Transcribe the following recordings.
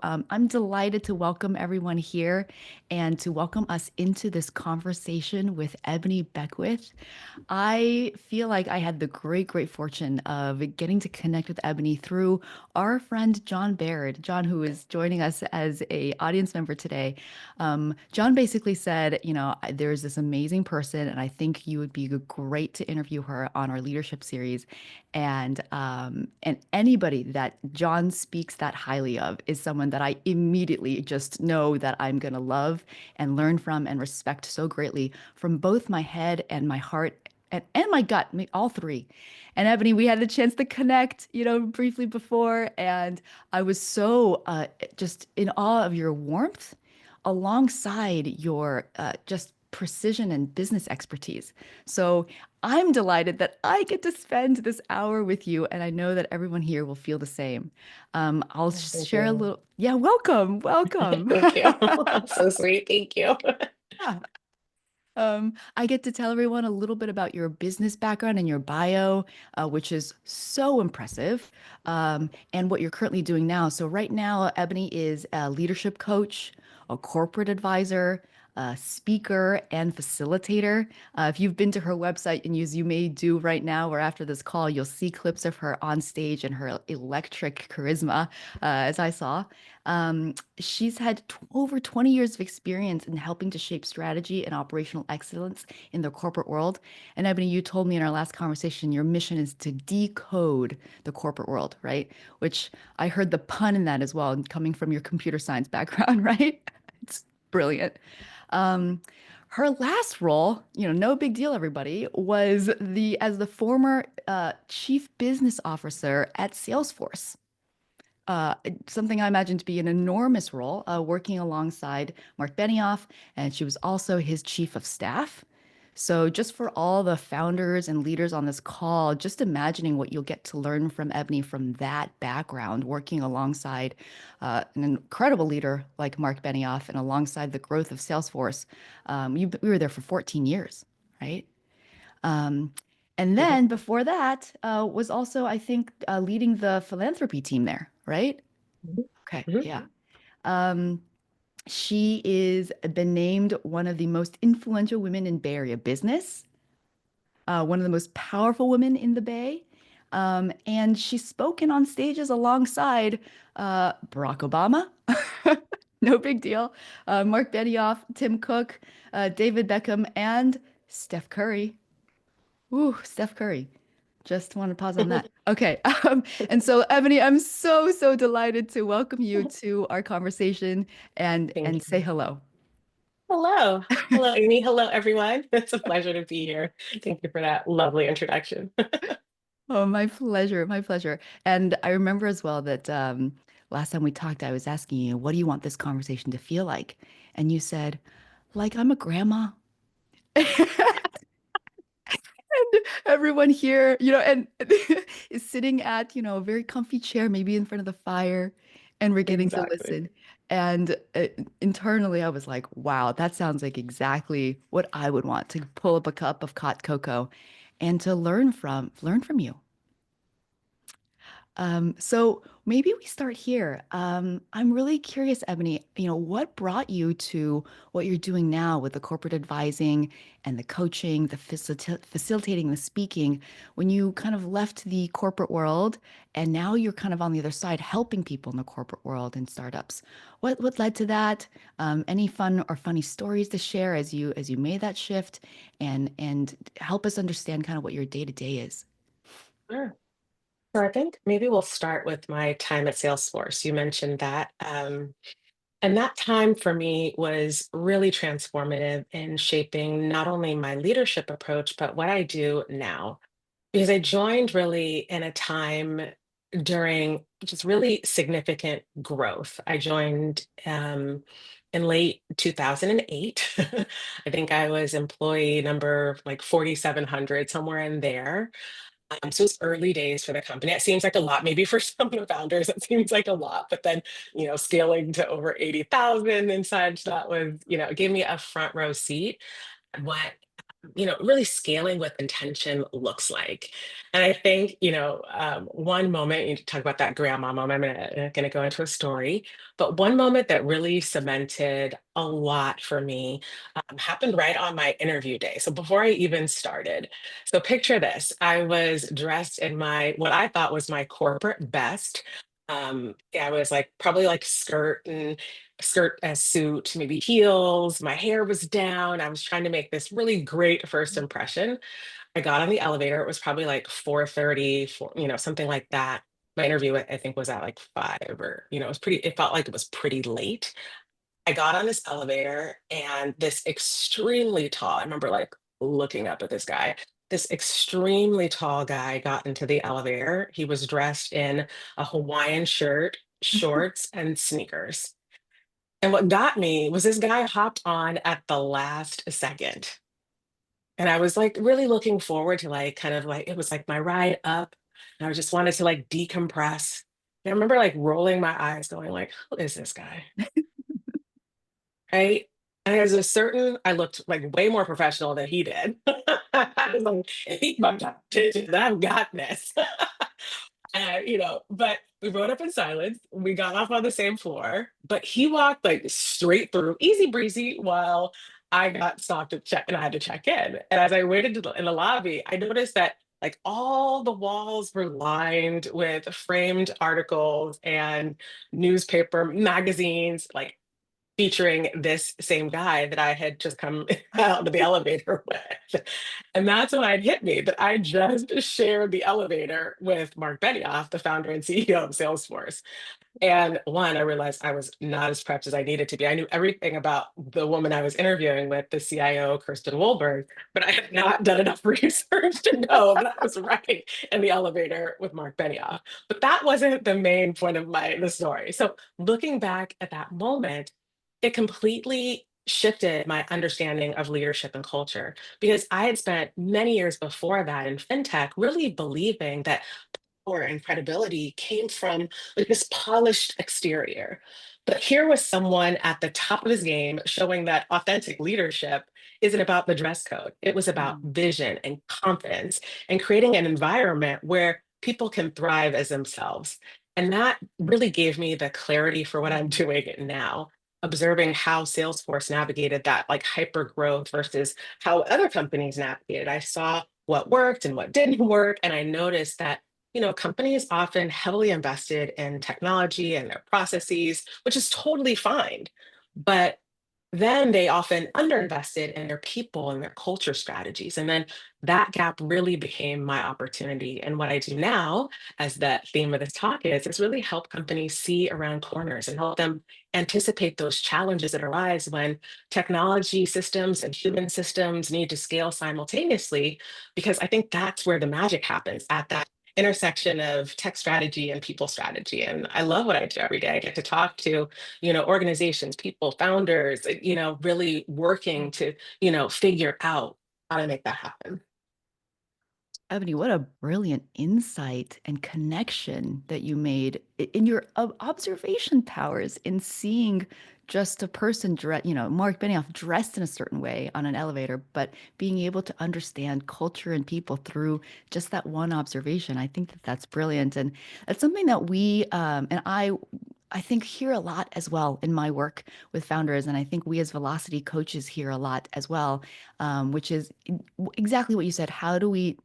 I'm delighted to welcome everyone here and to welcome us into this conversation with Ebony Beckwith. I feel like I had the great fortune of getting to connect with Ebony through our friend John Baird. John, who is joining us as a audience member today. John basically said, there's this amazing person, and I think you would be great to interview her on our leadership series. And anybody that John speaks that highly of is someone that I immediately just know that I'm gonna love and learn from and respect so greatly from both my head and my heart and my gut, all three. And Ebony, we had the chance to connect, briefly before, and I was so just in awe of your warmth alongside your just precision and business expertise. So I'm delighted that I get to spend this hour with you, and I know that everyone here will feel the same. I'll Oh, thank share a you. little. Yeah, welcome. Thank you. So sweet. Thank you. Yeah. I get to tell everyone a little bit about your business background and your bio, which is so impressive, and what you're currently doing now. So, right now, Ebony is a leadership coach, a corporate advisor, a speaker, and facilitator. If you've been to her website, and as you may do right now or after this call, you'll see clips of her on stage and her electric charisma, as I saw. She's had over 20 years of experience in helping to shape strategy and operational excellence in the corporate world. And Ebony, you told me in our last conversation, your mission is to decode the corporate world, right? Which I heard the pun in that as well, coming from your computer science background, right? It's brilliant. Um, Her last role, no big deal, everybody, was the former chief business officer at Salesforce, uh, something I imagine to be an enormous role, working alongside Marc Benioff, and she was also his chief of staff. So, just for all the founders and leaders on this call, just imagining what you'll get to learn from Ebony from that background, working alongside an incredible leader like Marc Benioff and alongside the growth of Salesforce. We were there for 14 years, right? Um, and then before that, was also, I think, leading the philanthropy team there, right? Okay, Mhm. yeah. Um, she is been named one of the most influential women in Bay Area business, one of the most powerful women in the Bay. And she's spoken on stages alongside Barack Obama, no big deal, Mark Benioff, Tim Cook, David Beckham, and Steph Curry. Ooh, Steph Curry. Just want to pause on that. Okay. And so, Ebony, I'm so delighted to welcome you to our conversation and Thank say you. hello. Hello. Hello, Amy. Hello, everyone. It's a pleasure to be here. Thank you for that lovely introduction. Oh, my pleasure, my pleasure. And I remember as well that last time we talked, I was asking you, what do you want this conversation to feel like? And you said, like I'm a grandma. Everyone here, and is sitting at, a very comfy chair, maybe in front of the fire, and we're getting to Exactly. listen. And internally, I was like, wow, that sounds like exactly what I would want to pull up a cup of hot cocoa and to learn from you. So maybe we start here. I'm really curious, Ebony, what brought you to what you're doing now with the corporate advising and the coaching, the facilitating, the speaking, when you kind of left the corporate world and now you're kind of on the other side helping people in the corporate world and startups. What led to that? Any fun or funny stories to share as you made that shift and help us understand kind of what your day to day is. Sure. So I think maybe we'll start with my time at Salesforce. You mentioned that. And that time for me was really transformative in shaping not only my leadership approach, but what I do now. Because I joined really in a time during just really significant growth. I joined in late 2008. I think I was employee number like 4,700, somewhere in there. So it's early days for the company. It seems like a lot, maybe for some of the founders, it seems like a lot, but then, scaling to over 80,000 and such, that was, it gave me a front row seat. What? really scaling with intention looks like. And I think, one moment, you talk about that grandma moment, I'm gonna go into a story, but one moment that really cemented a lot for me happened right on my interview day. So before I even started. So picture this, I was dressed in what I thought was my corporate best. Yeah, I was like probably like skirt as suit, maybe heels. My hair was down. I was trying to make this really great first impression. I got on the elevator. It was probably like 4:30, something like that. My interview, I think, was at like 5 or, it felt like it was pretty late. I got on this elevator and this extremely tall, I remember like looking up at this guy. This extremely tall guy got into the elevator. He was dressed in a Hawaiian shirt, shorts, and sneakers. And what got me was this guy hopped on at the last second. And I was like really looking forward to like kind of like it was like my ride up. And I just wanted to like decompress. And I remember like rolling my eyes, going like, who is this guy? Right. And there's a certain I looked like way more professional than he did. I was like, he must have attention. I've got this. But we rode up in silence. We got off on the same floor, but he walked like straight through, easy breezy, while I got stopped at check and I had to check in. And as I waited in the lobby, I noticed that like all the walls were lined with framed articles and newspaper magazines, like featuring this same guy that I had just come out of the elevator with. And that's when it hit me that I just shared the elevator with Marc Benioff, the founder and CEO of Salesforce. And one, I realized I was not as prepped as I needed to be. I knew everything about the woman I was interviewing with, the CIO, Kirsten Wohlberg, but I had not done enough research to know that I was right in the elevator with Marc Benioff. But that wasn't the main point of the story. So looking back at that moment, it completely shifted my understanding of leadership and culture because I had spent many years before that in fintech really believing that power and credibility came from like this polished exterior. But here was someone at the top of his game showing that authentic leadership isn't about the dress code. It was about Mm, vision and confidence and creating an environment where people can thrive as themselves. And that really gave me the clarity for what I'm mm, doing now, observing how Salesforce navigated that like hyper growth versus how other companies navigated. I saw what worked and what didn't work. And I noticed that companies often heavily invested in technology and their processes, which is totally fine. But then they often underinvested in their people and their culture strategies. And then that gap really became my opportunity. And what I do now, as the theme of this talk is really help companies see around corners and help them anticipate those challenges that arise when technology systems and human systems need to scale simultaneously. Because I think that's where the magic happens at that intersection of tech strategy and people strategy. And I love what I do every day. I get to talk to organizations, people, founders, really working mm. to, figure out how to make that happen. Ebony, what a brilliant insight and connection that you made in your observation powers in seeing just a person, Mark Benioff dressed in a certain way on an elevator, but being able to understand culture and people through just that one observation. I think that that's brilliant. And that's something that I think hear a lot as well in my work with founders. And I think we as velocity coaches hear a lot as well, which is exactly what you said. How do we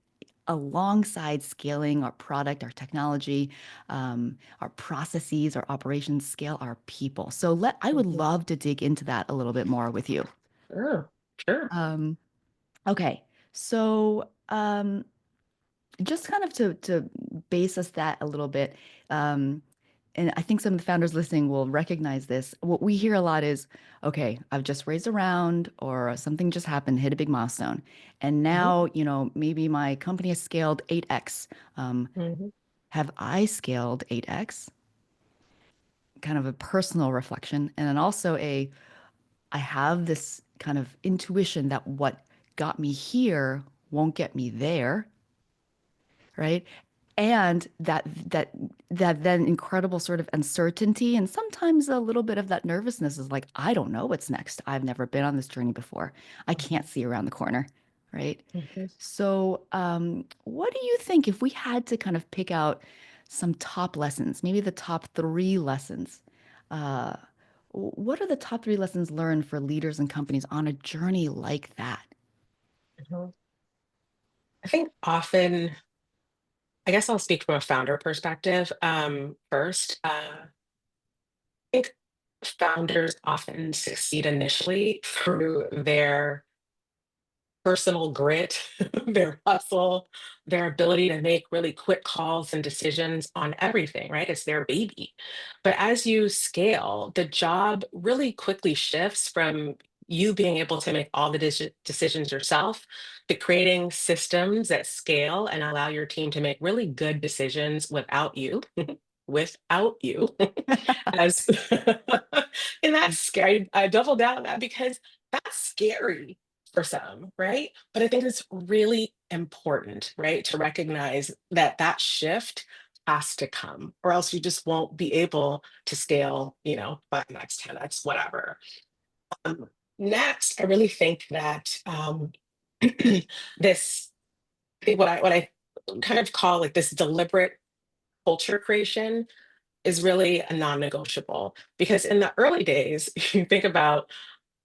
alongside scaling our product, our technology, our processes, our operations, scale our people. So I would Mhm. love to dig into that a little bit more with you. Sure, sure. Um, okay, so just kind of to base us that a little bit, um, and I think some of the founders listening will recognize this. What we hear a lot is, okay, I've just raised a round or something just happened, hit a big milestone. And Mhm, now, maybe my company has scaled 8x. mhm, Have I scaled 8x? Kind of a personal reflection. And then also I have this kind of intuition that what got me here won't get me there, right? And that then incredible sort of uncertainty and sometimes a little bit of that nervousness is like, I don't know what's next. I've never been on this journey before. I can't see around the corner, right? Mhm. So, what do you think if we had to kind of pick out some top lessons, maybe the top three lessons? Uh, what are the top three lessons learned for leaders and companies on a journey like that? Mhm. I think often, I guess I'll speak from a founder perspective first. I think founders often succeed initially through their personal grit, their hustle, their ability to make really quick calls and decisions on everything, right? It's their baby. But as you scale, the job really quickly shifts from you being able to make all the decisions yourself to creating systems that scale and allow your team to make really good decisions without you. Without you as and that's scary. I double down on that because that's scary for some, right? But I think it's really important, right, to recognize that that shift has to come, or else you just won't be able to scale, 5x, 10x, whatever. Um, Next, I really think that this what I kind of call like this deliberate culture creation is really a non-negotiable because in the early days, you think about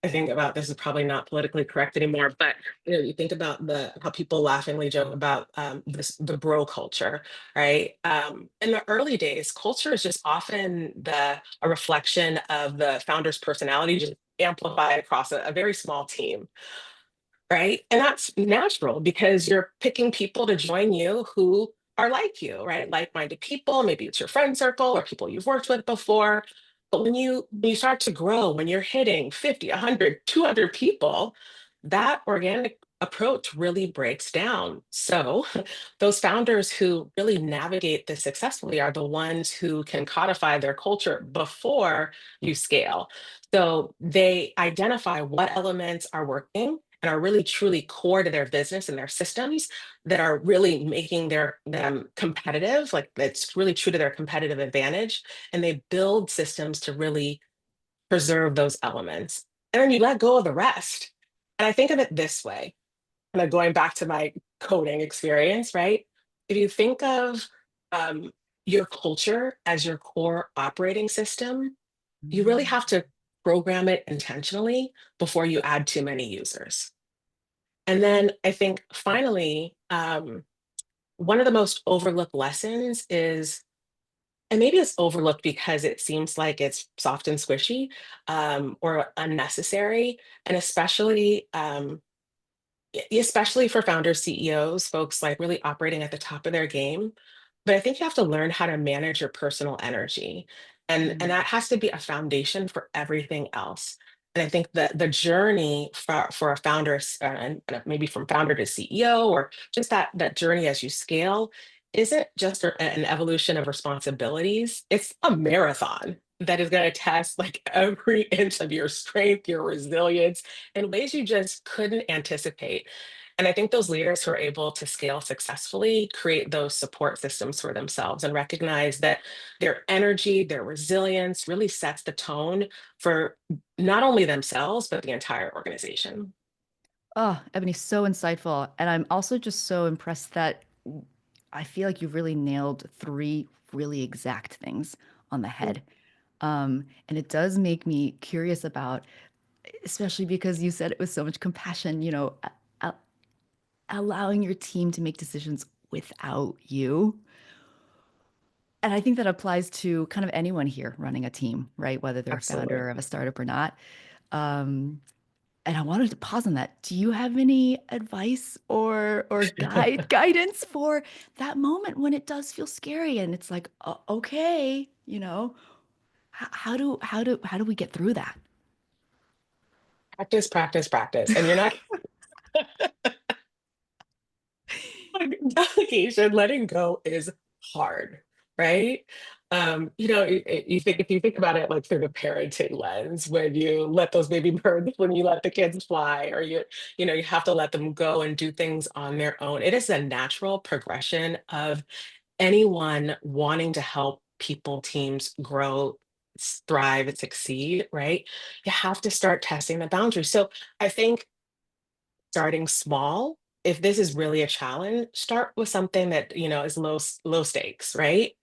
I think about this is probably not politically correct anymore, but you think about the how people laughingly joke about the bro culture, right? In the early days, culture is just often the a reflection of the founder's personality, just amplified across a very small team. Right? And that's natural because you're picking people to join you who are like you, right? Like-minded people, maybe it's your friend circle or people you've worked with before. But when you start to grow, when you're hitting 50, 100, 200 people, that organic approach really breaks down. So those founders who really navigate this successfully are the ones who can codify their culture before you scale. So they identify what elements are working and are really truly core to their business and their systems that are really making them competitive, like that's really true to their competitive advantage. And they build systems to really preserve those elements. And then you let go of the rest. And I think of it this way, kind of going back to my coding experience, right? If you think of um, your culture as your core operating system, you really Mm. have to program it intentionally before you add too many users. And then I think finally, one of the most overlooked lessons is, and maybe it's overlooked because it seems like it's soft and squishy or unnecessary, and especially for founders, CEOs, folks like really operating at the top of their game. But I think you have to learn how to manage your personal energy. And Mm. that has to be a foundation for everything else. And I think that the journey for a founder, and maybe from founder to CEO, or just that journey as you scale, isn't just an evolution of responsibilities. It's a marathon that is going to test like every inch of your strength, your resilience, in ways you just couldn't anticipate. And I think those leaders who are able to scale successfully create those support systems for themselves and recognize that their energy, their resilience really sets the tone for not only themselves, but the entire organization. Oh, Ebony, so insightful. And I'm also just so impressed that I feel like you've really nailed three really exact things on the Mm. head. And it does make me curious about, especially because you said it with so much compassion, a- allowing your team to make decisions without you. And I think that applies to kind of anyone here running a team, right? Whether they're a Absolutely. founder of a startup or not. Um, and I wanted to pause on that. Do you have any advice or guidance for that moment when it does feel scary and it's like, okay, how do we get through that? Practice, practice, practice. And you're not like, delegation, letting go is hard, right? You think if you think about it like through the parenting lens, when you let those baby birds, when you let the kids fly, or you have to let them go and do things on their own. It is a natural progression of anyone wanting to help people, teams grow, thrive, and succeed, right? You have to start testing the boundaries. So I think starting small if this is really a challenge, start with something that, is low stakes, right?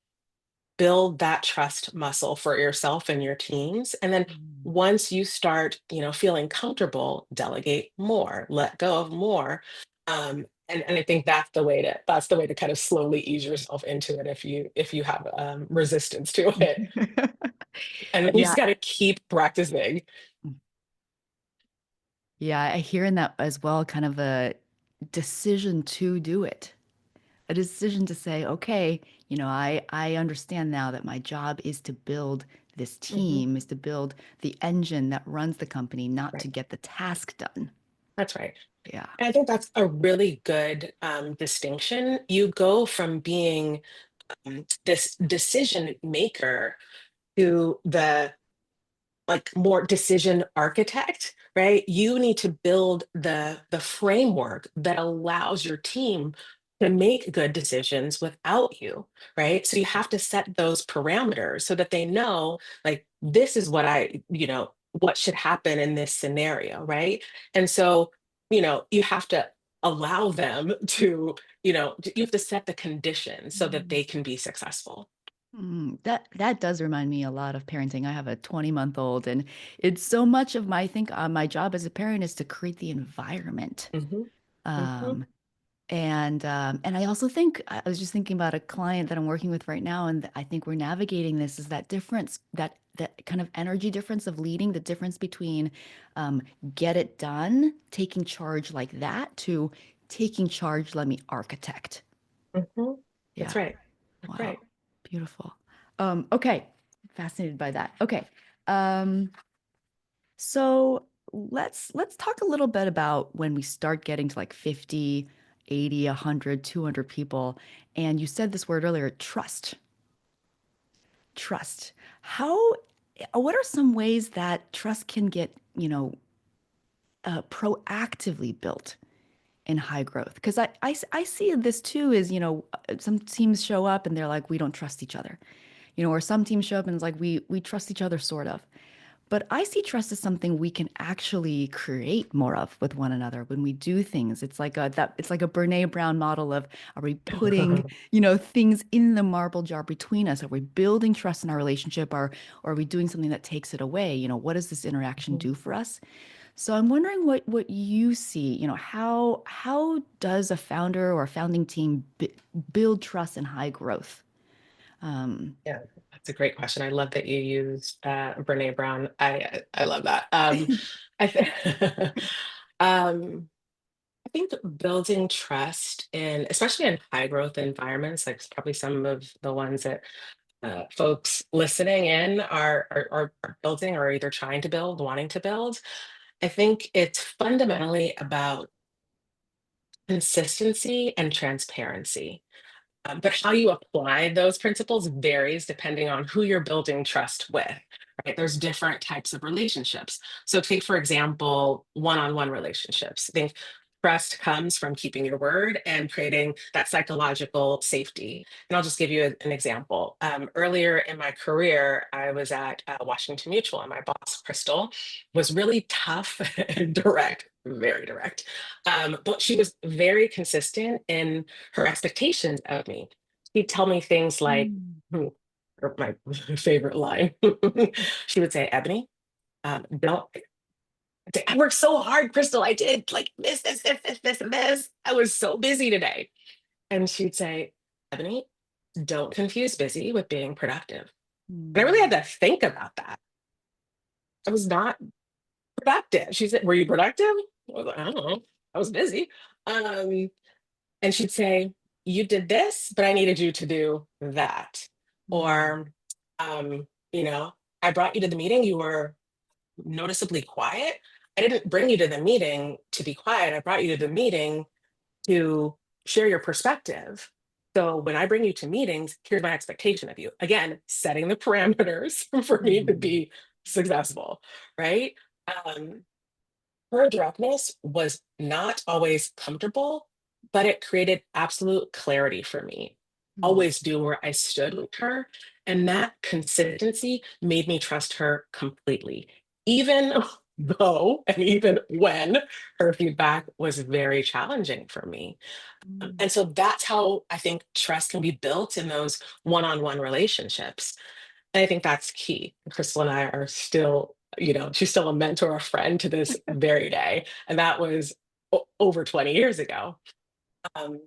Build that trust muscle for yourself and your teams. And then Mm. once you start, feeling comfortable, delegate more, let go of more. And I think that's the way to kind of slowly ease yourself into it if you have resistance to it. And then you Yeah. just gotta keep practicing. Yeah, I hear in that as well, kind of a decision to do it. A decision to say, okay, I understand now that my job is to build this Mhm. team, is to build the engine that runs the company, not to Right. get the task done. That's right. Yeah. And I think that's a really good distinction. You go from being this decision maker to the like more decision architect, right? You need to build the framework that allows your team to make good decisions without you, right? So you have to set those parameters so that they know, like, this is what should happen in this scenario, right? And so, you have to allow them to, you have to set the conditions so that Mm. they can be successful. That does remind me a lot of parenting. I have a 20-month-old, and it's so much of my, I think, my job as a parent is to create the environment. Hmm. Hmm. Um, and I also think I was just thinking about a client that I'm working with right now, and I think we're navigating this is that difference, that kind of energy difference of leading, the difference between um, get it done, taking charge like that, to taking charge, let me architect. Hmm. That's Yeah. right. That's Wow. right. Beautiful. Okay. Fascinated by that. Okay. Um, so let's talk a little bit about when we start getting to like 50, 80, 100, 200 people. And you said this word earlier, trust. Trust. How, what are some ways that trust can get, proactively built in high growth? Because I see this too is, some teams show up and they're like, we don't trust each other, or some teams show up and it's like, we trust each other sort of. But I see trust as something we can actually create more of with one another when we do things. It's like a Brene Brown model of, are we putting, things in the marble jar between us? Are we building trust in our relationship, or are we doing something that takes it away? What does this interaction Mhm. do for us? So I'm wondering what you see, how does a founder or a founding team build trust in high growth? Um, Yeah, that's a great question. I love that you used Brene Brown. I love that. I think um, I think building trust in, especially in high growth environments, like probably some of the ones that folks listening in are building or either trying to build, wanting to build. I think it's fundamentally about consistency and transparency. But how you apply those principles varies depending on who you're building trust with, right? There's different types of relationships. So, take, for example, one on one relationships. Think trust comes from keeping your word and creating that psychological safety. And I'll just give you an example. Earlier in my career, I was at Washington Mutual, and my boss, Crystal, was really tough and direct, very direct. But she was very consistent in her expectations of me. She'd tell me things like, Mm. or my favorite line. She would say, Ebony, don't. I worked so hard, Crystal. I did like this, and this. I was so busy today. And she'd say, Ebony, don't confuse busy with being productive. And I really had Mm. to think about that. I was not productive. She said, were you productive? I was like, I don't know. I was busy. Um, And she'd say, you did this, but I needed you to do that. Mm. Or, um, you know, I brought you to the meeting, you were noticeably quiet. I didn't bring you to the meeting to be quiet. I brought you to the meeting to share your perspective. So when I bring you to meetings, here's my expectation of you. Again, setting the parameters for me to Mm. be successful, right? Um, Her directness was not always comfortable, but it created absolute clarity for me. Mm. Always knew where I stood with her. And that consistency made me trust her completely. Even though, and even when her feedback was very challenging for me. Mm. And so that's how I think trust can be built in those one-on-one relationships. And I think that's key. Crystal and I are still, she's still a mentor, a friend to this very day. And that was over 20 years ago. Um,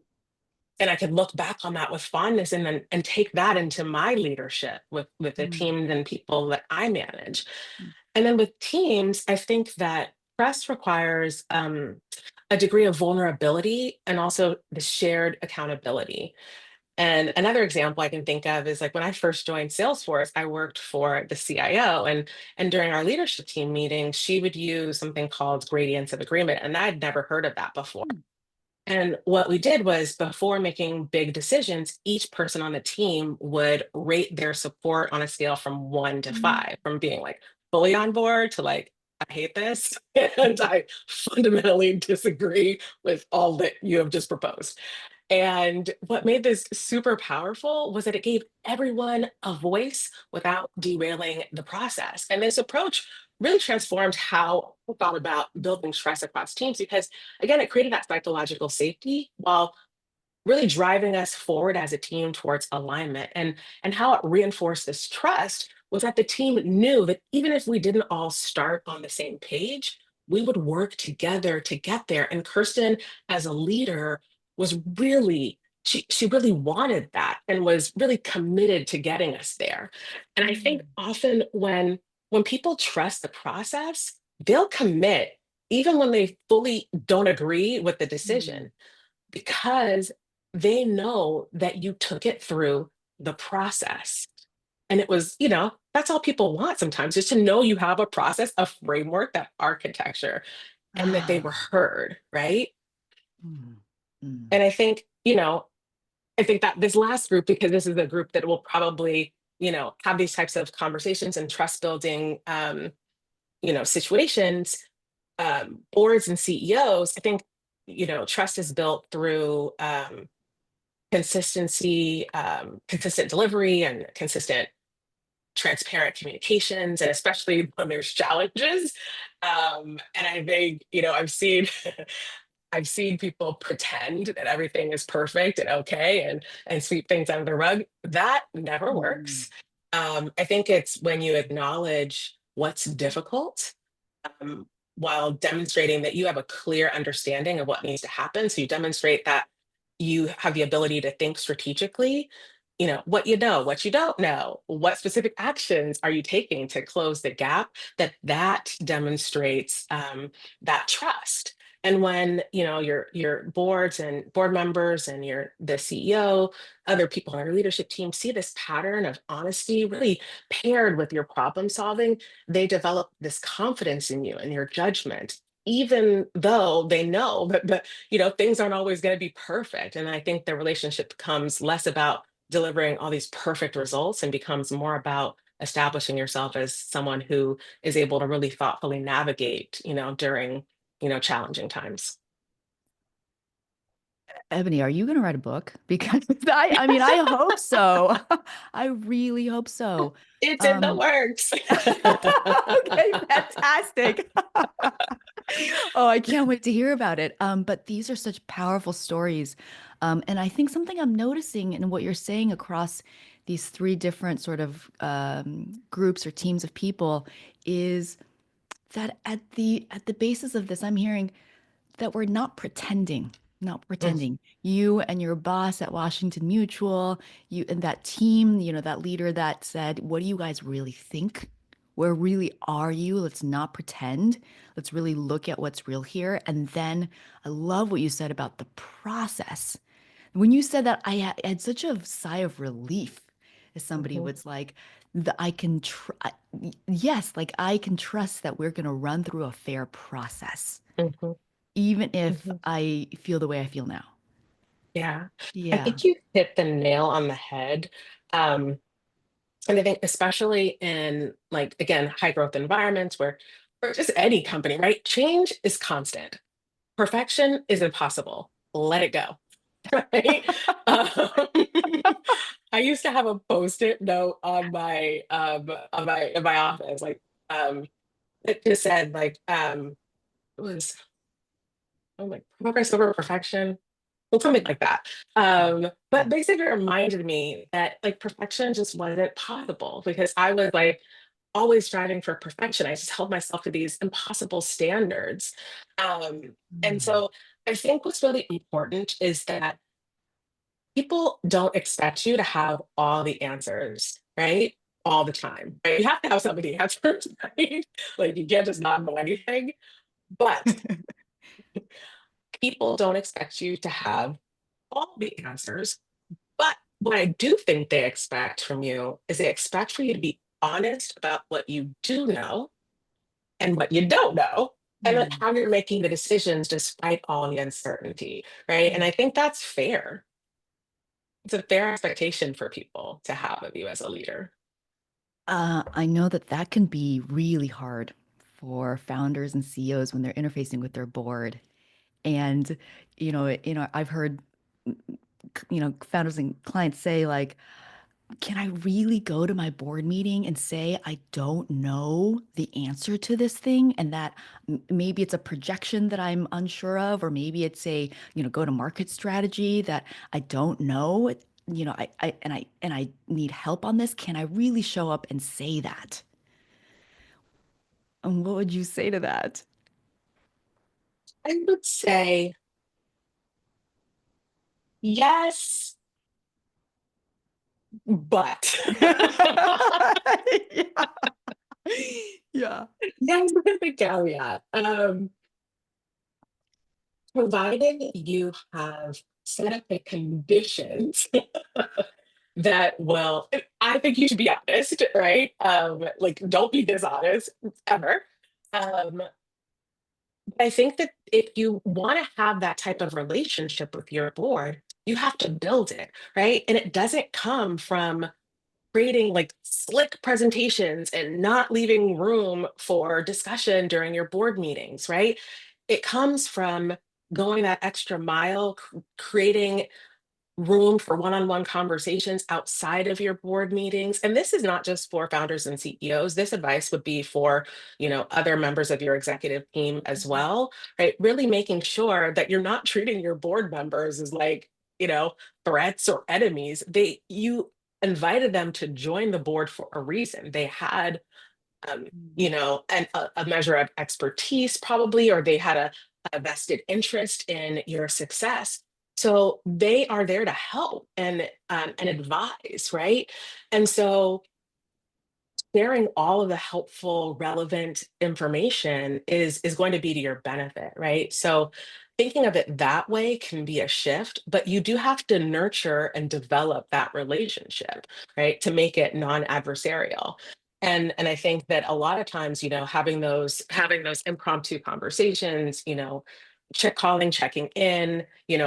and I could look back on that with fondness and then and take that into my leadership with the Mm. teams and people that I manage. Mm. And then with teams, I think that trust requires a degree of vulnerability and also the shared accountability. And another example I can think of is like when I first joined Salesforce, I worked for the CIO, and during our leadership team meetings, she would use something called gradients of agreement, and I'd never heard of that before. Mm. And what we did was before making big decisions, each person on the team would rate their support on a scale from 1 to 5, from being like fully on board to like, I hate this, and I fundamentally disagree with all that you have just proposed. And what made this super powerful was that it gave everyone a voice without derailing the process. And this approach really transformed how I thought about building trust across teams because, again, it created that psychological safety while really driving us forward as a team towards alignment. And how it reinforced this trust was that the team knew that even if we didn't all start on the same page, we would work together to get there. And Kirsten, as a leader, was really she really wanted that and was really committed to getting us there. And I think Mm. often when people trust the process, they'll commit even when they fully don't agree with the Mm. decision because they know that you took it through the process. And it was, that's all people want sometimes, just to know you have a process, a framework, that architecture, and that they were Ah. heard, right? Mm. Mm. And I think that this last group, because this is a group that will probably, have these types of conversations and trust building, situations, boards and CEOs, I think, trust is built through consistency, consistent delivery, and consistent, transparent communications, and especially when there's challenges. And I think, I've seen people pretend that everything is perfect and okay and sweep things under the rug. That never Mm. works. I think it's when you acknowledge what's difficult um, while demonstrating that you have a clear understanding of what needs to happen. So you demonstrate that you have the ability to think strategically, what you don't know, what specific actions are you taking to close the gap, that demonstrates that trust. And when your boards and board members and the CEO, other people on your leadership team see this pattern of honesty really paired with your problem solving, they develop this confidence in you and your judgment, even though they know that things aren't always going to be perfect. And I think the relationship becomes less about delivering all these perfect results and becomes more about establishing yourself as someone who is able to really thoughtfully navigate, during, challenging times. Ebony, are you going to write a book? Because I mean, I hope so. I really hope so. It's in the Um, works. okay, fantastic. Oh, I can't wait to hear about it. But these are such powerful stories. And I think something I'm noticing in what you're saying across these three different sort of groups or teams of people is that at the basis of this, I'm hearing that we're not pretending, not Mm, pretending. You and your boss at Washington Mutual, you and that team, that leader that said, what do you guys really think? Where really are you? Let's not pretend. Let's really look at what's real here. And then I love what you said about the process. When you said that, I had such a sigh of relief as somebody mhm, was like, I can yes, like I can trust that we're going to run through a fair process mhm, even if mhm. I feel the way I feel now. Yeah, I Yeah. think you hit the nail on the head. Um, And I think especially in like again, high growth environments where or just any company, right? Change is constant. Perfection is impossible. Let it go. Right. Um, I used to have a post-it note on my in my office, like um It just said like, it was, oh, like progress over perfection, well, something like that. Yeah. But Yeah. basically reminded me that like perfection just wasn't possible because I was like always striving for perfection. I just held myself to these impossible standards. And Mm. so I think what's really important is that people don't expect you to have all the answers, right? All the time, right? You have to have some of the answers, right? Like you can't just not know anything. But people don't expect you to have all the answers. But what I do think they expect from you is they expect for you to be honest about what you do know and what you don't know, and then Mm. how you're making the decisions despite all the uncertainty, right? And Mm. I think that's fair. It's a fair expectation for people to have of you as a leader. I know that that can be really hard for founders and CEOs when they're interfacing with their board. And, I've heard, founders and clients say like, can I really go to my board meeting and say I don't know the answer to this thing and that maybe it's a projection that I'm unsure of, or maybe it's a, go to market strategy that I don't know. I need help on this. Can I really show up and say that? And what would you say to that? I would say yes, but Yeah. Yeah. yes, with the caveat. Provided you have set up the conditions that will, I think you should be honest, right? Like, don't be dishonest ever. Um, I think that if you want to have that type of relationship with your board, you have to build it, right? And it doesn't come from creating like slick presentations and not leaving room for discussion during your board meetings, right? It comes from going that extra mile, creating room for one-on-one conversations outside of your board meetings. And this is not just for founders and CEOs. This advice would be for, other members of your executive team as well, right? Really making sure that you're not treating your board members as like, you know, threats or enemies. You invited them to join the board for a reason. They had um, Mm. and a measure of expertise probably, or they had a vested interest in your success. So they are there to help and advise, right? And so sharing all of the helpful, relevant information is going to be to your benefit, right? So thinking of it that way can be a shift, but you do have to nurture and develop that relationship, right? To make it non-adversarial. And I think that a lot of times, having those impromptu conversations, checking in,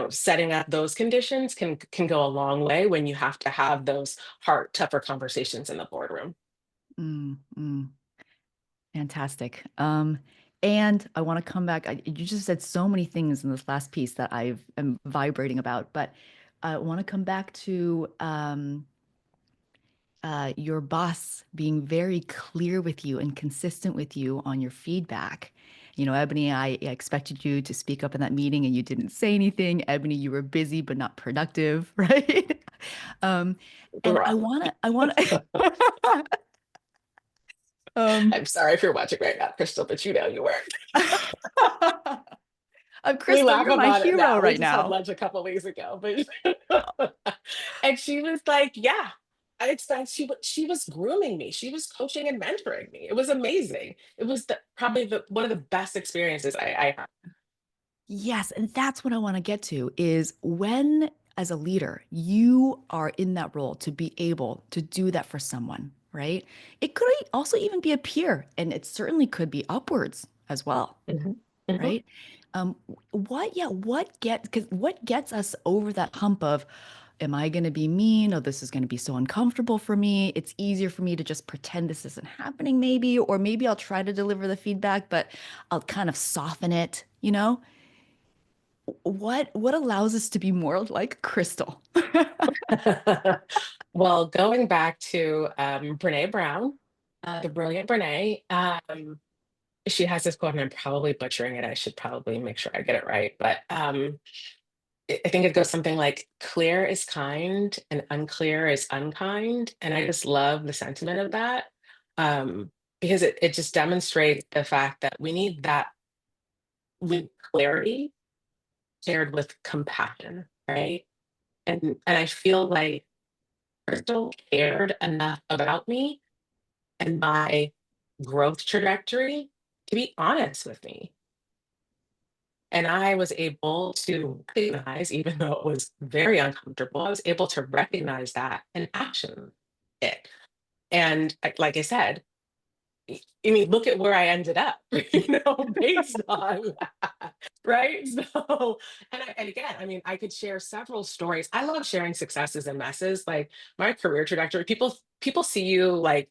setting up those conditions can go a long way when you have to have those hard, tougher conversations in the boardroom. Mm. Mm. Fantastic. And I want to come back. You just said so many things in this last piece that I am vibrating about, but I want to come back to your boss being very clear with you and consistent with you on your feedback. Ebony, I expected you to speak up in that meeting and you didn't say anything. Ebony, you were busy but not productive, right? Um, and I Wrong. wanna, I wanna, um, I'm sorry if you're watching right now, Crystal, but you weren't. We Crystal, laugh you're my about it hero now. We right just had now. lunch a couple weeks ago, but and she was like, "Yeah, I expect she was grooming me. She was coaching and mentoring me. It was amazing. It was probably one of the best experiences I had." Yes, and that's what I want to get to is when, as a leader, you are in that role to be able to do that for someone, right? It could also even be a peer, and it certainly could be upwards as well, Mhm, mhm. right? What gets us over that hump of, am I going to be mean? Oh, this is going to be so uncomfortable for me. It's easier for me to just pretend this isn't happening, maybe, or maybe I'll try to deliver the feedback, but I'll kind of soften it, you know? What allows us to be more like Crystal? Well, going back to Brene Brown, the brilliant Brene. she has this quote, and I'm probably butchering it. I should probably make sure I get it right. But I think it goes something like clear is kind and unclear is unkind. And I just love the sentiment of that, because it just demonstrates the fact that we need that with clarity paired with compassion, right? And I feel like Crystal cared enough about me and my growth trajectory to be honest with me. And I was able to recognize, even though it was very uncomfortable, I was able to recognize that and action it. And like I said, I mean, look at where I ended up, based on that, right? So, and again, I mean, I could share several stories. I love sharing successes and messes. Like my career trajectory, people see you like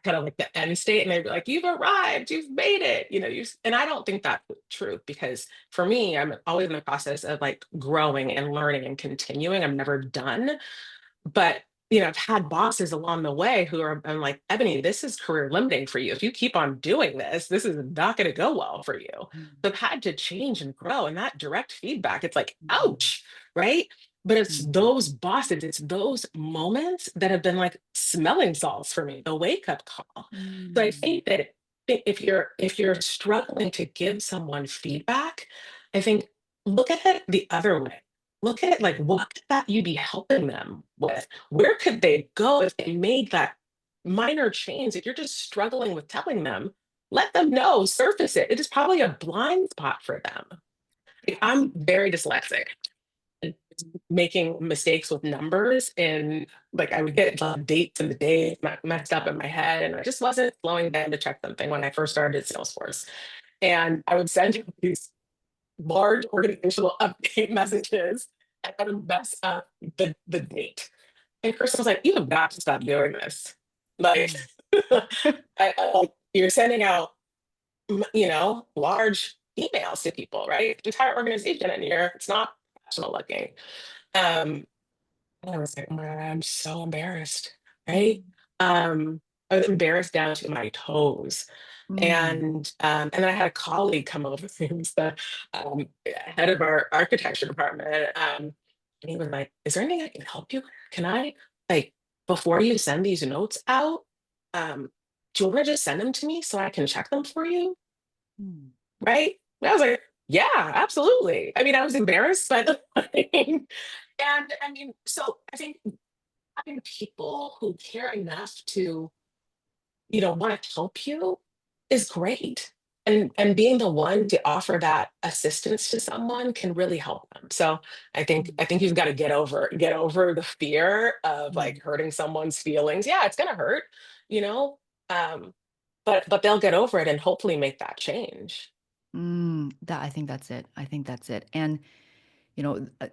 kind of like the end state, and they're like, "You've arrived, you've made it," and I don't think that's true because for me, I'm always in the process of like growing and learning and continuing. I'm never done, but I've had bosses along the way who are I'm like, Ebony, this is career limiting for you. If you keep on doing this is not going to go well for you. So Mm, I've had to change and grow. And that direct feedback, it's like, mm, ouch, right? But it's mm, those bosses, it's those moments that have been like smelling salts for me, the wake up call. So I mm, think that if you're struggling to give someone feedback, I think look at it the other way. Look at it like what could that you be helping them with? Where could they go if they made that minor change? If you're just struggling with telling them, let them know, surface it. It is probably a blind spot for them. Like, I'm very dyslexic, and making mistakes with numbers, and like I would get dates and the days messed up in my head, and I just wasn't slowing down to check something when I first started Salesforce. And I would send these large organizational update messages, and I would mess up the date. And Chris was like, "You have got to stop doing this. Like, mm, you're sending out, large emails to people, right? The entire organization, and it's not professional looking." Um, and I was like, "Oh my God, I'm so embarrassed, right?" mm, I was embarrassed down to my toes. mm, And then I had a colleague come over who's the head of our architecture department. And he was like, "Is there anything I can help you with? Can I, like, before you send these notes out, um, do you want to just send them to me so I can check them for you?" mm, Right? And I was like, "Yeah, absolutely." I mean, I was embarrassed, but and I mean, so I think having people who care enough to want to help you is great. And being the one to offer that assistance to someone can really help them. So I think you've got to get over the fear of mm. like hurting someone's feelings. Yeah, it's gonna hurt, you know. Um, but they'll get over it and hopefully make that change. That I think that's it. I think that's it. And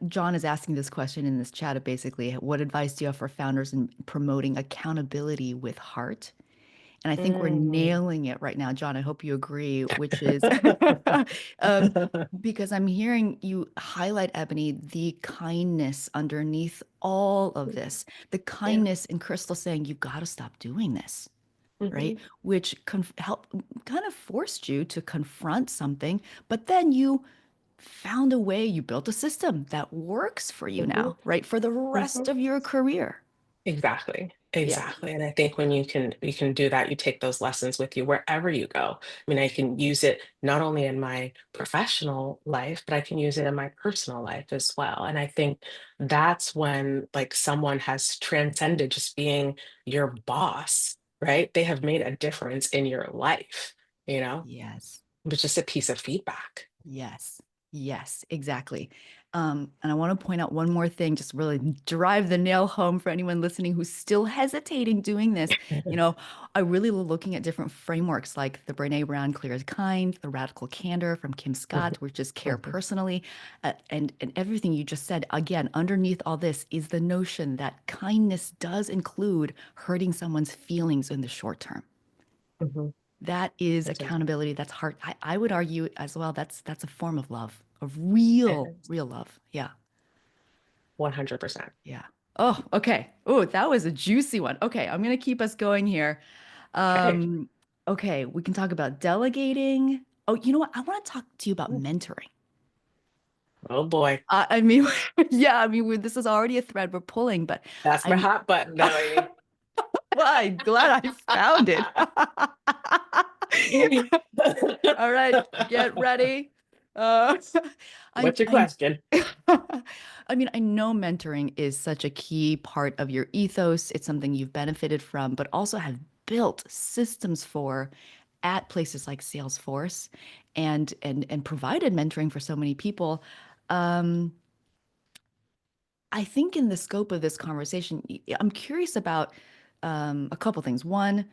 John is asking this question in this chat of basically, what advice do you have for founders in promoting accountability with heart? And I think we're Mm. nailing it right now, John. I hope you agree, which is um, because I'm hearing you highlight, Ebony, the kindness underneath all of this, the Yeah. kindness in Crystal saying, you got to stop doing this, right? Mhm. Which help kind of forced you to confront something, but then you found a way, you built a system that works for you Mhm. now, right? For the rest Mhm. of your career. Exactly. Yeah. Exactly. And I think when you can do that, you take those lessons with you wherever you go. I mean, I can use it not only in my professional life, but I can use it in my personal life as well. And I think that's when like someone has transcended just being your boss, right? They have made a difference in your life, you know, Yes. with just a piece of feedback. Yes. Yes, exactly. And I want to point out one more thing, just really drive the nail home for anyone listening who's still hesitating doing this. I really love looking at different frameworks like the Brene Brown Clear as Kind, the Radical Candor from Kim Mhm. Scott, which is care Mhm. personally, and everything you just said. Again, underneath all this is the notion that kindness does include hurting someone's feelings in the short term. Mhm. That is It is. accountability. That's heart. I would argue as well. That's a form of love, of It real, is. real love. Yeah, 100%. yeah. Oh, okay. Oh, that was a juicy one. Okay, I'm gonna keep us going here. Okay. Um, Okay, we can talk about delegating. Oh, you know what? I want to talk to you about mentoring. Oh boy, I mean, yeah, I mean, this is already a thread we're pulling, but that's my I'm, hot button now, Amy. well, I'm glad I found it. All right, get ready. Uh, I, What's your I, question? I mean, I know mentoring is such a key part of your ethos. It's something you've benefited from, but also have built systems for at places like Salesforce and provided mentoring for so many people. Um, I think in the scope of this conversation, I'm curious about a couple things. One,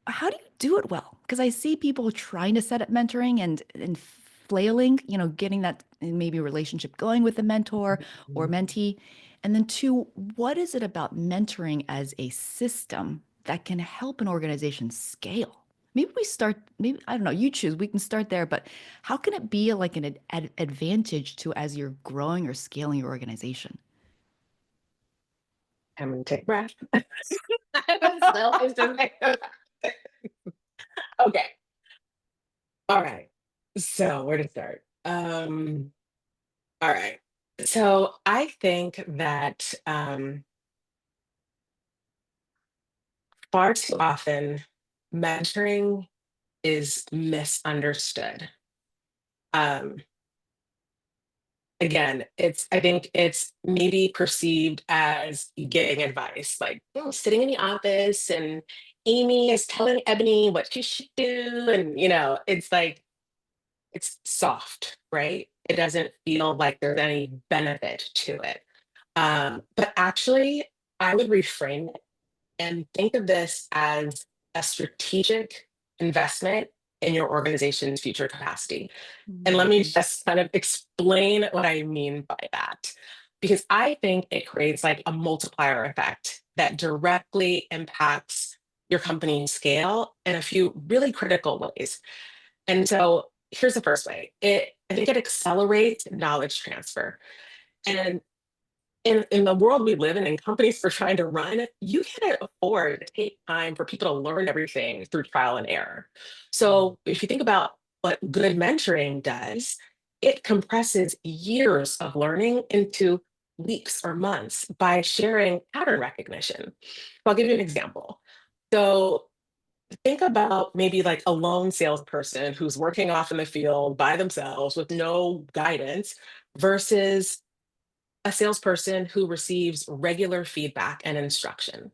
how do you do it well? Because I see people trying to set up mentoring and flailing, getting that maybe relationship going with the mentor or mentee. And then two, what is it about mentoring as a system that can help an organization scale? Maybe we start, maybe, I don't know, you choose, we can start there, but how can it be like an advantage to as you're growing or scaling your organization? I'm gonna take a breath. Still, it's just like- okay. All right. So where to start? All right. So I think that far too often mentoring is misunderstood. Um, Again, I think it's maybe perceived as giving advice, like sitting in the office and Amy is telling Ebony what she should do. And, it's like, it's soft, right? It doesn't feel like there's any benefit to it. But actually, I would reframe it and think of this as a strategic investment in your organization's future capacity. And let me just kind of explain what I mean by that. Because I think it creates like a multiplier effect that directly impacts your company's scale in a few really critical ways. And so here's the first way. I think it accelerates knowledge transfer. And in the world we live in companies we're trying to run, you can't afford to take time for people to learn everything through trial and error. So if you think about what good mentoring does, it compresses years of learning into weeks or months by sharing pattern recognition. I'll give you an example. So think about maybe like a lone salesperson who's working off in the field by themselves with no guidance versus a salesperson who receives regular feedback and instruction.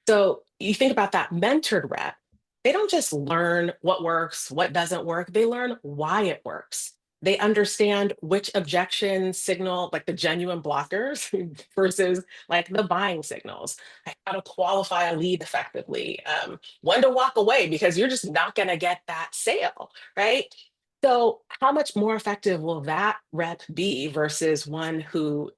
So you think about that mentored rep, they don't just learn what works, what doesn't work, they learn why it works. They understand which objections signal like the genuine blockers versus like the buying signals, like how to qualify a lead effectively, when to walk away because you're just not going to get that sale, right? So, how much more effective will that rep be versus one who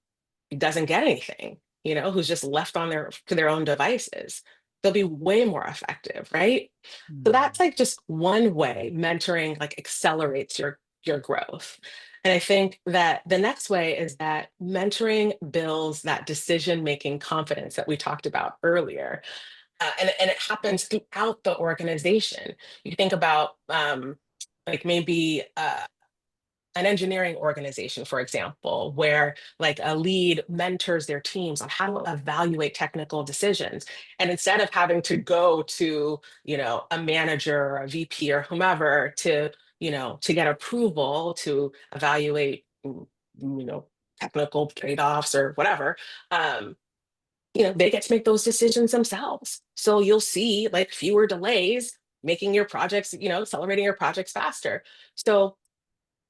doesn't get anything, who's just left on their to their own devices? They'll be way more effective, right? So Hmm. that's like just one way mentoring like accelerates your growth. And I think that the next way is that mentoring builds that decision making confidence that we talked about earlier. And it happens throughout the organization. You think about like maybe an engineering organization, for example, where like a lead mentors their teams on how to evaluate technical decisions. And instead of having to go to, a manager or a VP or whomever to get approval to evaluate, technical trade-offs or whatever, um, they get to make those decisions themselves. So you'll see like fewer delays, making your projects, accelerating your projects faster. So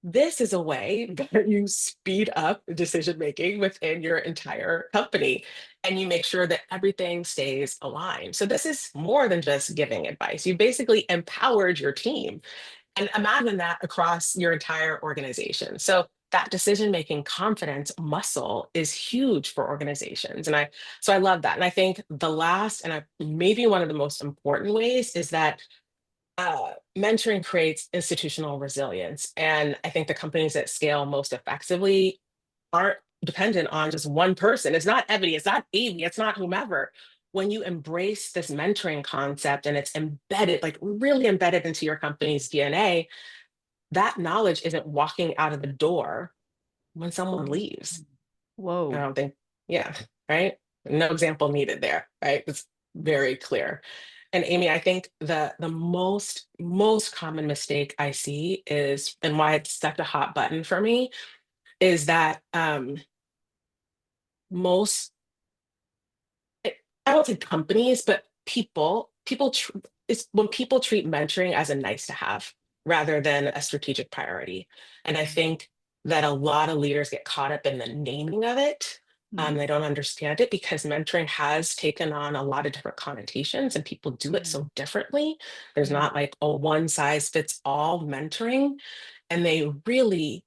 this is a way that you speed up decision making within your entire company and you make sure that everything stays aligned. So, this is more than just giving advice. You basically empowered your team and imagine that across your entire organization. So, that decision making confidence muscle is huge for organizations. I love that. And I think the last and maybe one of the most important ways is that mentoring creates institutional resilience. And I think the companies that scale most effectively aren't dependent on just one person. It's not Ebony, it's not Amy, it's not whomever. when you embrace this mentoring concept and it's embedded, like really embedded into your company's DNA, that knowledge isn't walking out of the door when someone Mm. leaves. I Whoa. don't think, yeah, right? No example needed there, right? It's very clear. And Amy, I think the most common mistake I see is, and why it's such a hot button for me, is that most I don't think companies, but it's when people treat mentoring as a nice to have rather than a strategic priority. And I think that a lot of leaders get caught up in the naming of it. Mm, They don't understand it because mentoring has taken on a lot of different connotations and people do it mm, so differently. There's mm, not like a one size fits all mentoring, and they really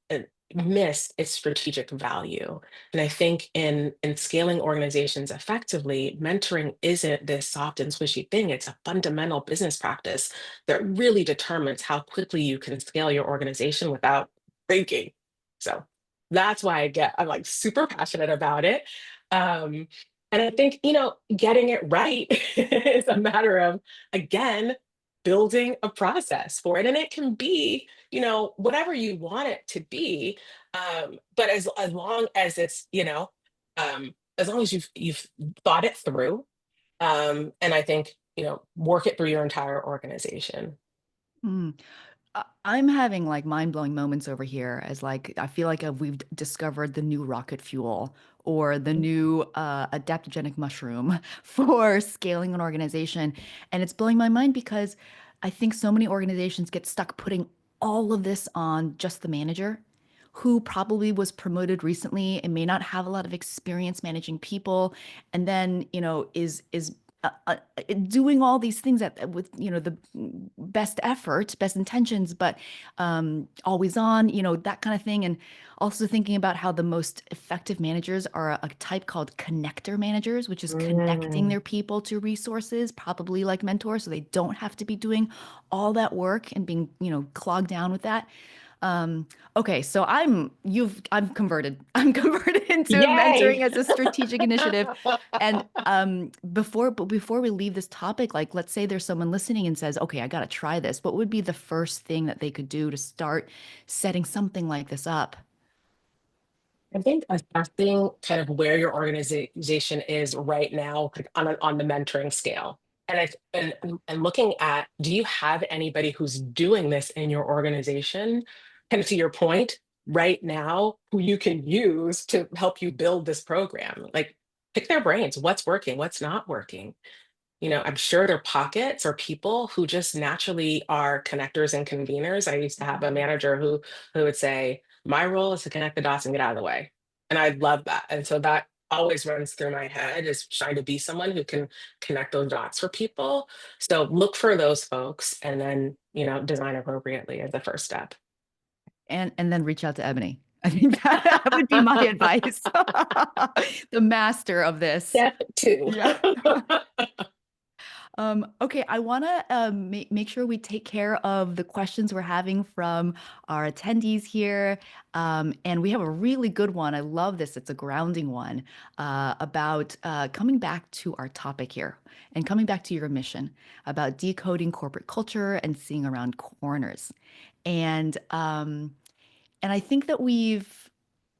miss its strategic value. And I think in scaling organizations effectively, mentoring isn't this soft and swishy thing. It's a fundamental business practice that really determines how quickly you can scale your organization without breaking. So that's why I'm like super passionate about it. Um, and I think, getting it right is a matter of, again, building a process for it. And it can be, whatever you want it to be, but as long as it's, as long as you've thought it through, and I think, work it through your entire organization. mm. I'm having like mind-blowing moments over here as like I feel like we've discovered the new rocket fuel or the new adaptogenic mushroom for scaling an organization. And it's blowing my mind because I think so many organizations get stuck putting all of this on just the manager who probably was promoted recently and may not have a lot of experience managing people, and then, is doing all these things with, the best effort, best intentions, but always on, that kind of thing. And also thinking about how the most effective managers are a type called connector managers, which is connecting Mm. their people to resources, probably like mentors, so they don't have to be doing all that work and being, clogged down with that. Um, okay, so I'm converted. I'm converted into Yay! mentoring as a strategic initiative. And before we leave this topic, like let's say there's someone listening and says, "Okay, I got to try this." What would be the first thing that they could do to start setting something like this up? I think assessing kind of where your organization is right now, like on the mentoring scale, and looking at, do you have anybody who's doing this in your organization? Kind of to your point, right now, who you can use to help you build this program. Like, pick their brains. What's working? What's not working? I'm sure there are pockets or people who just naturally are connectors and conveners. I used to have a manager who would say, "My role is to connect the dots and get out of the way." And I love that. And so that always runs through my head, is trying to be someone who can connect those dots for people. So look for those folks and then, design appropriately as the first step. And then reach out to Ebony. I think that would be my advice. The master of this. Step two. Yeah. Okay, I want to make sure we take care of the questions we're having from our attendees here. And we have a really good one. I love this. It's a grounding one about coming back to our topic here and coming back to your mission about decoding corporate culture and seeing around corners. And and I think that we've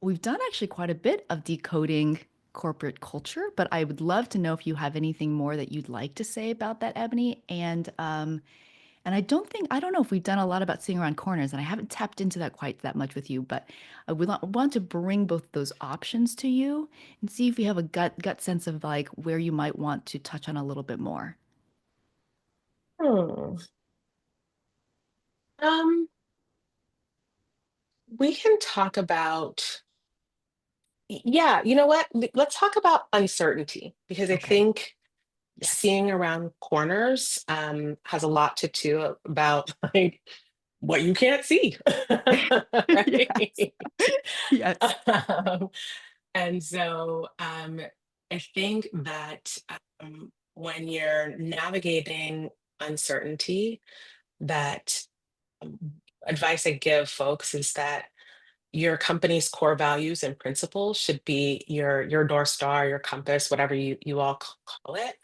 done actually quite a bit of decoding corporate culture, but I would love to know if you have anything more that you'd like to say about that, Ebony. And I don't know if we've done a lot about seeing around corners, and I haven't tapped into that quite that much with you, but I would want to bring both those options to you and see if you have a gut sense of like where you might want to touch on a little bit more. Hmm. Um, we can talk about, yeah, you know what? Let's talk about uncertainty, because I Okay. think Yes. seeing around corners has a lot to do about like what you can't see, Yes. right? Yes. Um, and so I think that when you're navigating uncertainty, that um, advice I give folks is that your company's core values and principles should be your North Star, your compass, whatever you all call it.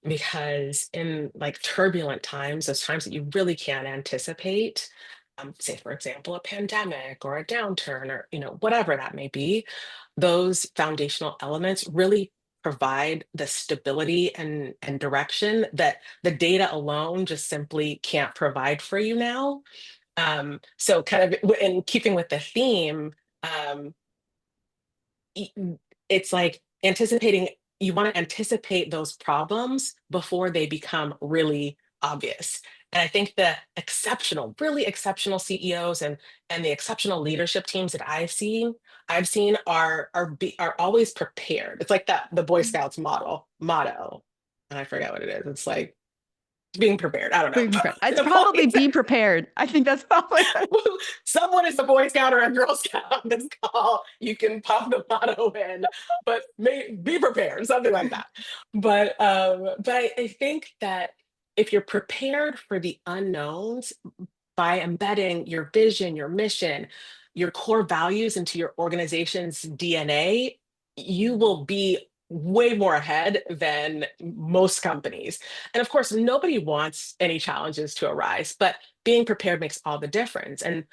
Because in like turbulent times, those times that you really can't anticipate, say for example, a pandemic or a downturn or whatever that may be, those foundational elements really provide the stability and direction that the data alone just simply can't provide for you now. So kind of in keeping with the theme, um, y- it's like anticipating, you want to anticipate those problems before they become really obvious. And I think the really exceptional CEOs and the exceptional leadership teams that I've seen are always prepared. It's like that the Boy Scouts motto. And I forget what it is. It's like being prepared. I don't know. Being prepared. It's The probably point be prepared. I think that's probably someone is a Boy Scout or a Girl Scout on this call. You can pop the motto in, but be prepared, something like that. But I think that if you're prepared for the unknowns by embedding your vision, your mission, your core values into your organization's DNA, you will be way more ahead than most companies. And of course, nobody wants any challenges to arise, but being prepared makes all the difference. And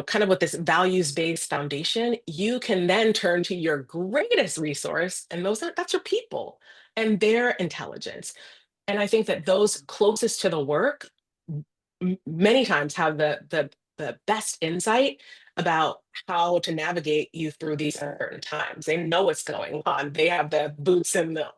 kind of with this values-based foundation, you can then turn to your greatest resource, and that's your people and their intelligence. And I think that those closest to the work many times have the best insight about how to navigate you through these uncertain times. They know what's going on. They have the boots and the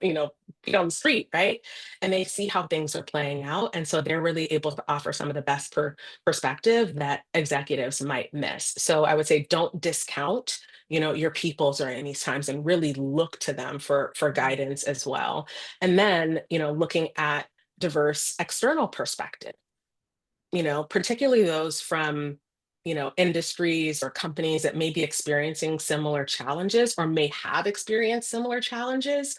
feet on the street, right? And they see how things are playing out, and so they're really able to offer some of the best perspective that executives might miss. So I would say don't discount your peoples during these times, and really look to them for guidance as well. And then looking at diverse external perspective, particularly those from, industries or companies that may be experiencing similar challenges or may have experienced similar challenges.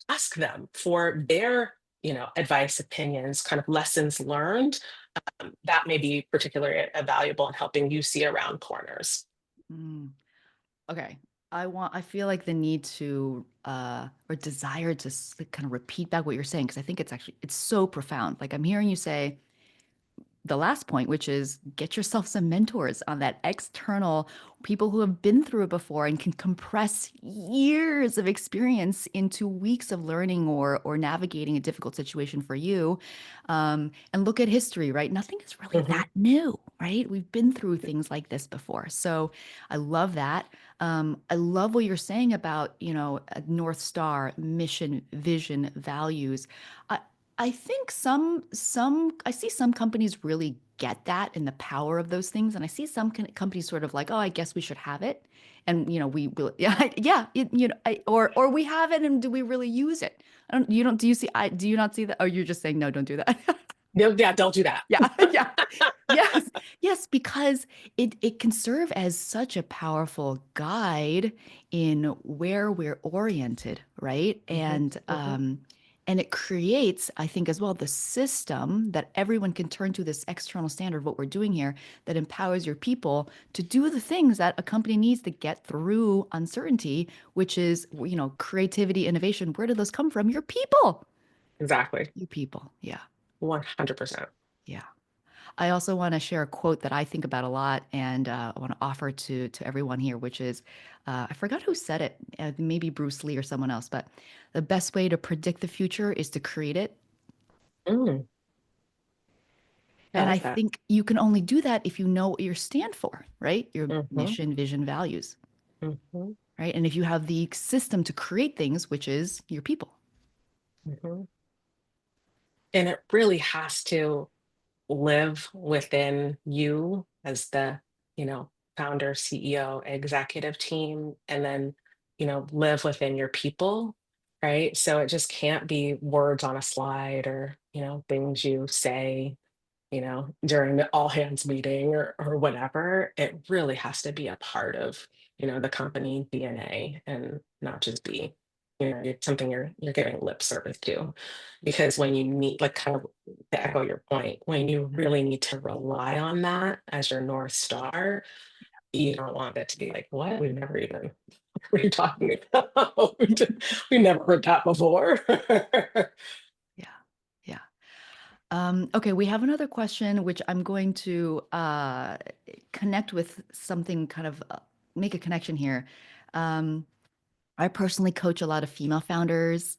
Ask them for their, advice, opinions, kind of lessons learned, that may be particularly valuable in helping you see around corners. Mm, okay. I feel like the need to, or desire to kind of repeat back what you're saying, because I think it's so profound. Like I'm hearing you say, the last point, which is get yourself some mentors on that external people who have been through it before and can compress years of experience into weeks of learning or navigating a difficult situation for you. And look at history, right? Nothing is really Mhm. that new, right? We've been through things like this before. So I love that. I love what you're saying about, a North Star, mission, vision, values. I think I see some companies really get that and the power of those things, and I see some companies sort of like, oh, I guess we should have it, and we will, yeah, yeah, or we have it, and do we really use it? I don't, you don't, do you see? Do you not see that? Oh, you're just saying no, don't do that. Yeah, don't do that. Yeah, yeah. Yes. Yes, because it can serve as such a powerful guide in where we're oriented, right? Mhm, mhm. And it creates, I think, as well, the system that everyone can turn to, this external standard of what we're doing here that empowers your people to do the things that a company needs to get through uncertainty, which is, creativity, innovation. Where do those come from? Your people. Exactly. Your people. Yeah. 100%. Yeah. I also want to share a quote that I think about a lot, and I want to offer to everyone here, which is, I forgot who said it, maybe Bruce Lee or someone else, but the best way to predict the future is to create it. Mm, I And I like that. think you can only do that if you know what you stand for, right? Your Mhm, mission, vision, values, mhm, right? And if you have the system to create things, which is your people. mhm. And it really has to live within you as the, founder, CEO, executive team, and then, live within your people, right? So it just can't be words on a slide or, things you say, during the all hands meeting or whatever. It really has to be a part of, the company DNA, and not just be, it's something you're giving lip service to. Because when you need, like, kind of to echo your point, when you really need to rely on that as your North Star, you don't want it to be like, what? We've never even, what are you talking about? We never heard that before. Yeah. Yeah. Okay, we have another question, which I'm going to connect with something kind of make a connection here. Um, I personally coach a lot of female founders,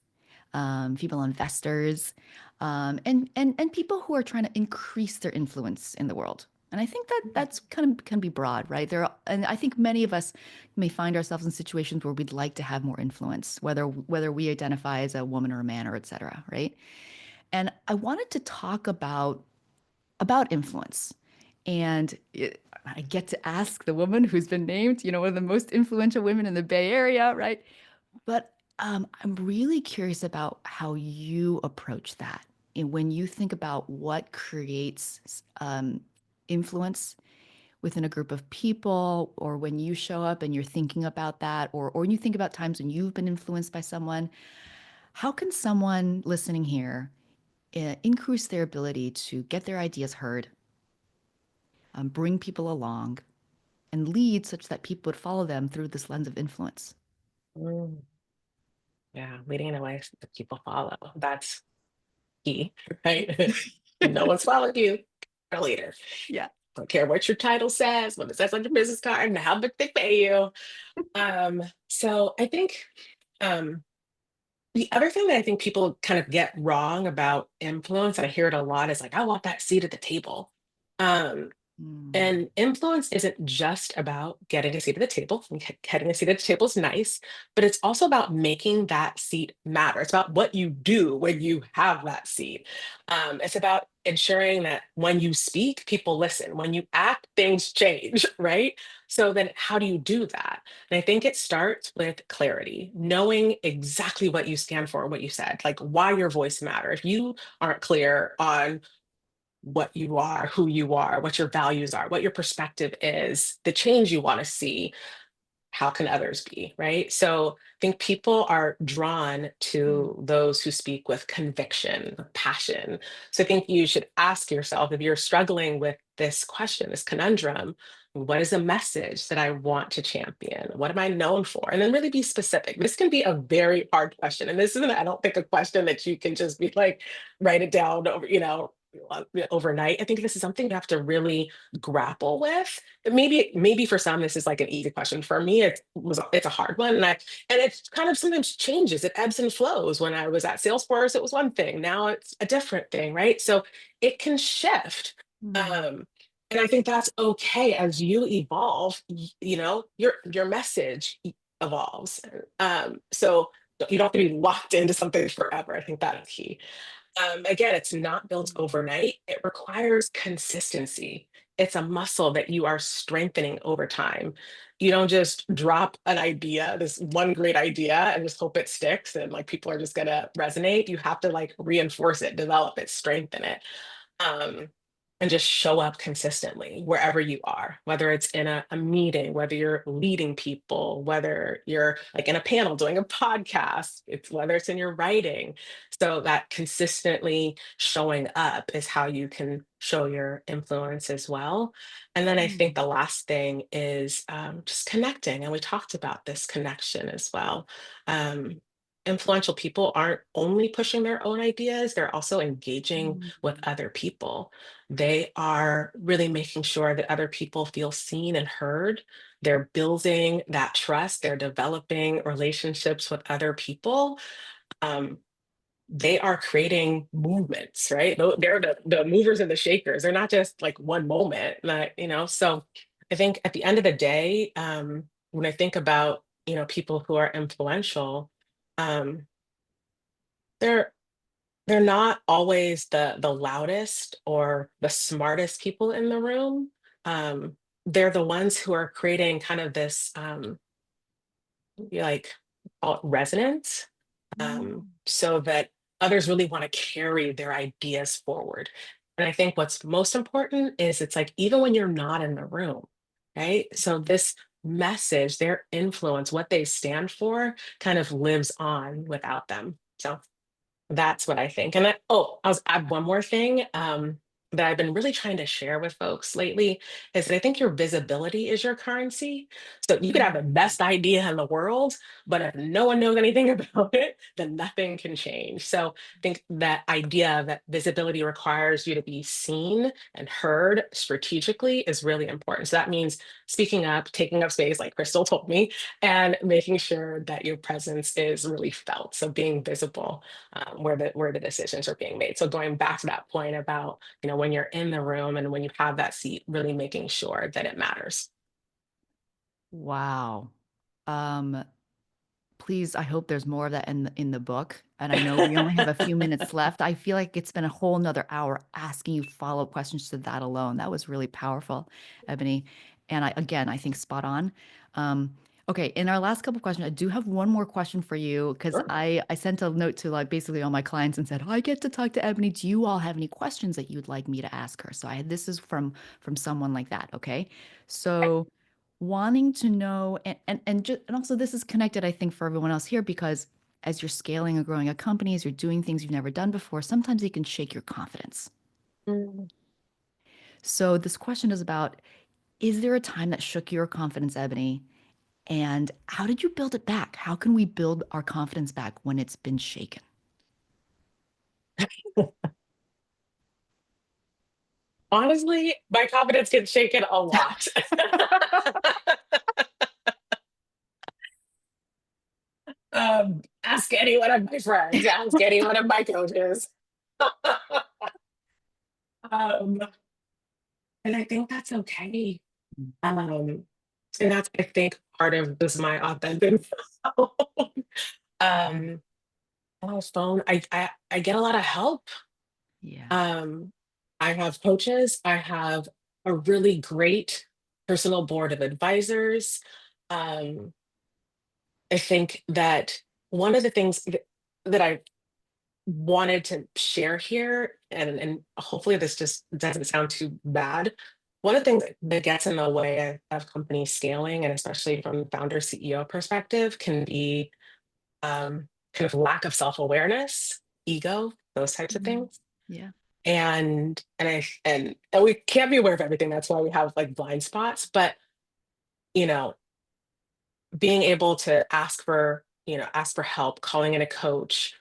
female investors, and people who are trying to increase their influence in the world. And I think that that's kind of can be broad, right? And I think many of us may find ourselves in situations where we'd like to have more influence, whether we identify as a woman or a man or et cetera, right? And I wanted to talk about influence. I get to ask the woman who's been named, one of the most influential women in the Bay Area, right? But I'm really curious about how you approach that. And when you think about what creates influence within a group of people, or when you show up and you're thinking about that, or when you think about times when you've been influenced by someone, how can someone listening here increase their ability to get their ideas heard, bring people along, and lead such that people would follow them through this lens of influence? Mm, yeah, leading in a way so that people follow. That's key, right? No one's followed you. You're a leader. Yeah. Don't care what your title says, what it says on your business card, and how much they pay you. So I think um, the other thing that I think people kind of get wrong about influence, and I hear it a lot, is like, I want that seat at the table. Um, Mm, and influence isn't just about getting a seat at the table. Getting a seat at the table is nice, but it's also about making that seat matter. It's about what you do when you have that seat. It's about ensuring that when you speak, people listen. When you act, things change, right? So then how do you do that? And I think it starts with clarity, knowing exactly what you stand for, what you said, like why your voice matters. If you aren't clear on what you are, who you are, what your values are, what your perspective is, the change you want to see, how can others be, right? So I think people are drawn mm, to those who speak with conviction, passion. So I think you should ask yourself, if you're struggling with this question, this conundrum, what is a message that I want to champion? What am I known for? And then really be specific. This can be a very hard question. And this isn't, I don't think, a question that you can just be like, write it down over, overnight. I think this is something you have to really grapple with. Maybe for some this is like an easy question. For me, it's a hard one, and it's kind of sometimes changes. It ebbs and flows. When I was at Salesforce, it was one thing. Now it's a different thing, right? So it can shift. mm, Um, and I think that's okay as you evolve. Your message evolves. So you don't have to be locked into something forever. I think that's key. Again, it's not built mm, overnight. It requires consistency. It's a muscle that you are strengthening over time. You don't just drop an idea, this one great idea, and just hope it sticks and like people are just gonna resonate. You have to like reinforce it, develop it, strengthen it, um, and just show up consistently wherever you are, whether it's in a meeting, whether you're leading people, whether you're like in a panel doing a podcast, it's whether it's in your writing. So that consistently showing up is how you can show your influence as well. And then I think mm, the last thing is just connecting. And we talked about this connection as well. Um, Influential people aren't only pushing their own ideas, they're also engaging mm, with other people. They are really making sure that other people feel seen and heard. They're building that trust, they're developing relationships with other people. Um, they are creating movements, right? They're the movers and the shakers. They're not just like one moment, so I think at the end of the day, when I think about, people who are influential, um, they're they're not always the loudest or the smartest people in the room. Um, they're the ones who are creating kind of this like resonance, mm, so that others really want to carry their ideas forward. And I think what's most important is it's like even when you're not in the room, right? So this message, their influence, what they stand for, kind of lives on without them. So that's what I think. And oh, I'll add one more thing. that I've been really trying to share with folks lately is that I think your visibility is your currency. So you could have the Mm. best idea in the world, but if no one knows anything about it, then nothing can change. So I think that idea that visibility requires you to be seen and heard strategically is really important. So that means speaking up, taking up space, like Crystal told me, and making sure that your presence is really felt. So being visible where the decisions are being made. So going back to that point about when you're in the room and when you have that seat, really making sure that it matters. Wow. Um, Please, I hope there's more of that in the book. And I know we only have a few minutes left. I feel like it's been a whole nother hour asking you follow-up questions to that alone. That was really powerful, Ebony. And I think spot on. Okay, in our last couple of questions, I do have one more question for you because Sure. I sent a note to like basically all my clients and said, I get to talk to Ebony. Do you all have any questions that you'd like me to ask her? So this is from someone like that. Okay. So wanting to know and also this is connected I think for everyone else here because as you're scaling or growing a company as you're doing things you've never done before sometimes it can shake your confidence. Mm. So this question is about, is there a time that shook your confidence, Ebony, and how did you build it back? How can we build our confidence back when it's been shaken? Honestly, my confidence gets shaken a lot. Ask any one of my friends, ask any one of my coaches. um, and I think that's okay. Um, and that's, I think, part of this my authentic self. um, on my phone, I get a lot of help. Yeah. Um, I have coaches. I have a really great personal board of advisors. Um, I think that one of the things that I wanted to share here, and hopefully this just doesn't sound too bad. One of the things that gets in the way of company scaling, and especially from the founder CEO perspective, can be kind of lack of self awareness, ego, those types of Mhm. things. Yeah. And we can't be aware of everything. That's why we have like blind spots. But you know, being able to ask for help, calling in a coach,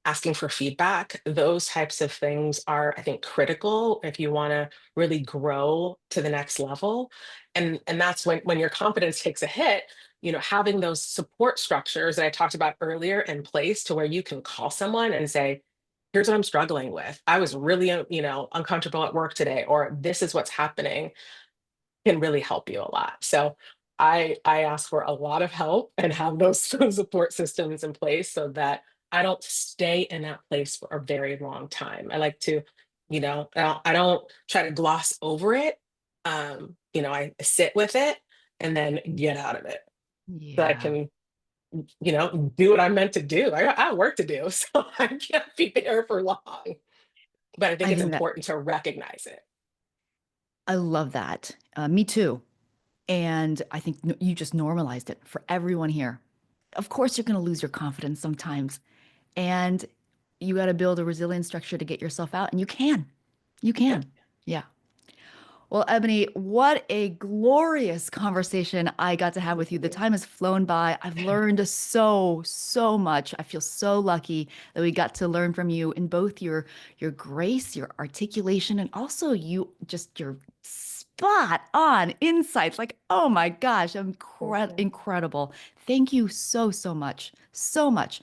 asking for feedback, those types of things are, I think, critical if you want to really grow to the next level. And that's when your confidence takes a hit, having those support structures that I talked about earlier in place to where you can call someone and say, here's what I'm struggling with. I was really, uncomfortable at work today, or this is what's happening, can really help you a lot. So I ask for a lot of help and have those support systems in place so that I don't stay in that place for a very long time. I like to, I don't try to gloss over it. I sit with it and then get out of it so I Yeah. can, do what I'm meant to do. I have work to do, so I can't be there for long. But I think I it's think that important to recognize it. I love that. Me too. And I think you just normalized it for everyone here. Of course, you're going to lose your confidence sometimes. And you got to build a resilient structure to get yourself out. And you can. You Yeah. can. Yeah. Well, Ebony, what a glorious conversation I got to have Thank with you. The you. time has flown by. I've learned so, so much. I feel so lucky that we got to learn from you in both your grace, your articulation, and also your spot on insights. Like, oh my gosh, Thank you. incredible. Thank you so, so much. So much